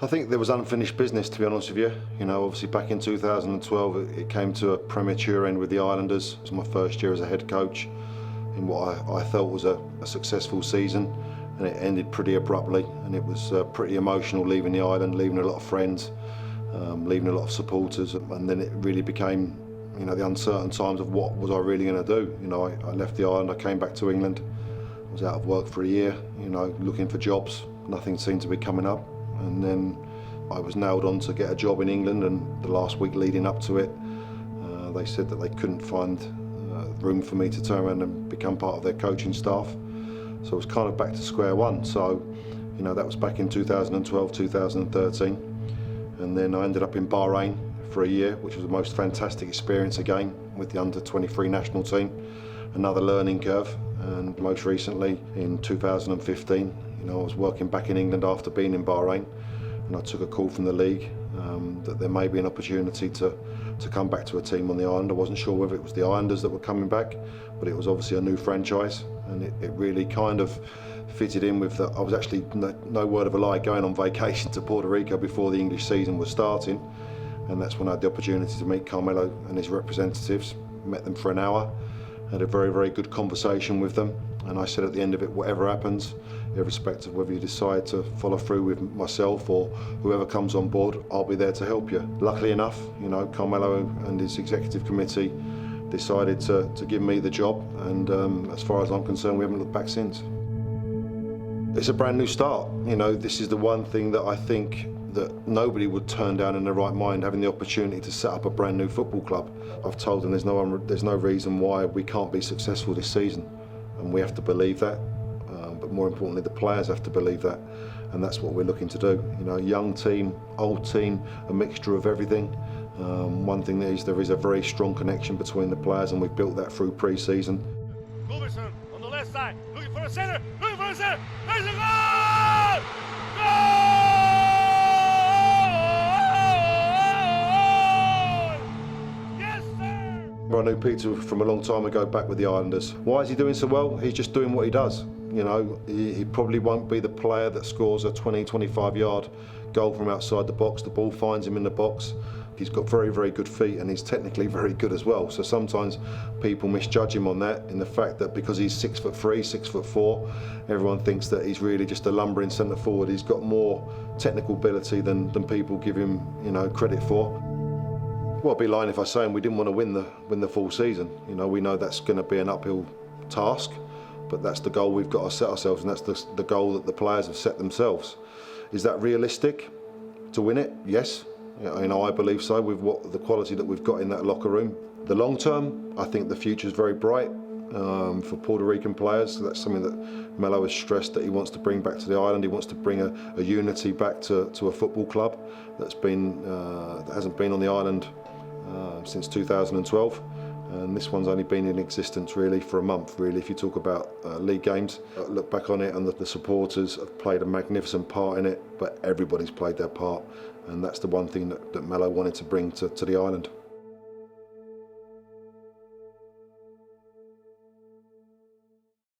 I think there was unfinished business, to be honest with you. You know, obviously back in 2012 it came to a premature end with the Islanders. It was my first year as a head coach in what I felt was a successful season, and it ended pretty abruptly, and it was pretty emotional leaving the island, leaving a lot of friends, leaving a lot of supporters, and then it really became, you know, the uncertain times of what was I really going to do. You know, I left the island, I came back to England, I was out of work for a year, you know, looking for jobs. Nothing seemed to be coming up. And then I was nailed on to get a job in England, and the last week leading up to it, they said that they couldn't find room for me to turn around and become part of their coaching staff. So I was kind of back to square one. So, you know, that was back in 2012, 2013. And then I ended up in Bahrain for a year, which was the most fantastic experience again with the under-23 national team. Another learning curve. And most recently in 2015, you know, I was working back in England after being in Bahrain, and I took a call from the league that there may be an opportunity to come back to a team on the island. I wasn't sure whether it was the Islanders that were coming back, but it was obviously a new franchise, and it really kind of fitted in with that. I was actually, no word of a lie, going on vacation to Puerto Rico before the English season was starting, and that's when I had the opportunity to meet Carmelo and his representatives. Met them for an hour, had a very, very good conversation with them, and I said at the end of it, whatever happens, irrespective of whether you decide to follow through with myself or whoever comes on board, I'll be there to help you. Luckily enough, you know, Carmelo and his executive committee decided to give me the job, and as far as I'm concerned, we haven't looked back since. It's a brand new start. You know, this is the one thing that I think that nobody would turn down in their right mind, having the opportunity to set up a brand new football club. I've told them there's no reason why we can't be successful this season, and we have to believe that. But more importantly, the players have to believe that, and that's what we're looking to do. You know, young team, old team, a mixture of everything. One thing is there is a very strong connection between the players, and we've built that through pre-season. Robertson on the left side, looking for a center, looking for a center. There's a goal! Goal! Yes, sir! I knew Peter from a long time ago back with the Islanders. Why is he doing so well? He's just doing what he does. You know, he probably won't be the player that scores a 20, 25-yard goal from outside the box. The ball finds him in the box. He's got very, very good feet, and he's technically very good as well. So sometimes people misjudge him on that, in the fact that because he's 6'3", 6'4", everyone thinks that he's really just a lumbering centre forward. He's got more technical ability than people give him, you know, credit for. Well, I'd be lying if I say we didn't want to win the full season. You know, we know that's going to be an uphill task, but that's the goal we've got to set ourselves, and that's the goal that the players have set themselves. Is that realistic to win it? Yes. You know, I believe so, with the quality that we've got in that locker room. The long term, I think the future is very bright for Puerto Rican players. That's something that Melo has stressed that he wants to bring back to the island. He wants to bring a unity back to a football club that hasn't been on the island since 2012. And this one's only been in existence really for a month, really, if you talk about league games. Look back on it, and the supporters have played a magnificent part in it, but everybody's played their part, and that's the one thing that Melo wanted to bring to the island.